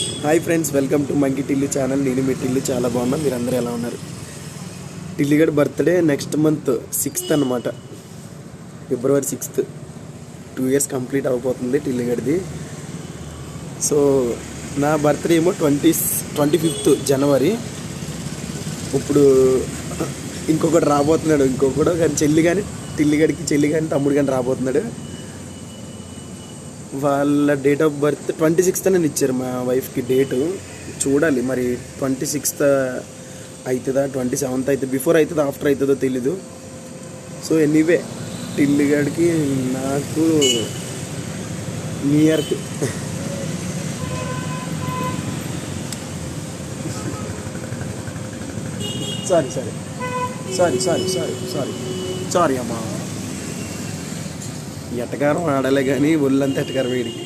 Hi friends, welcome to మంకి Tillu channel. నేను మీ టిల్లు చాలా బాగున్నా. మీరు అందరూ ఎలా ఉన్నారు? టిల్లిగడ్ బర్త్డే నెక్స్ట్ మంత్ 6th అన్నమాట. ఫిబ్రవరి 6th 2 years కంప్లీట్ అయిపోతుంది టిల్లిగడ్ది. సో నా బర్త్డే ఏమో 25th జనవరి. ఇప్పుడు ఇంకొకటి రాబోతున్నాడు, ఇంకొకడు కానీ చెల్లి కానీ టిల్లిగడికి చెల్లి కానీ తమ్ముడు కానీ రాబోతున్నాడు. వాళ్ళ డేట్ ఆఫ్ బర్త్ 26th అని ఇచ్చారు మా వైఫ్కి డేటు. చూడాలి మరి 26th అవుతుందా 27th అవుతుంది, బిఫోర్ అవుతుందా ఆఫ్టర్ అవుతుందో తెలీదు. సో ఎనీవే టిల్లిగడికి నాకు న్యూ ఇయర్కి సారీ అమ్మా. ఎటకారం ఆడలే కానీ ఒళ్ళంతా ఎటకారం వీడికి.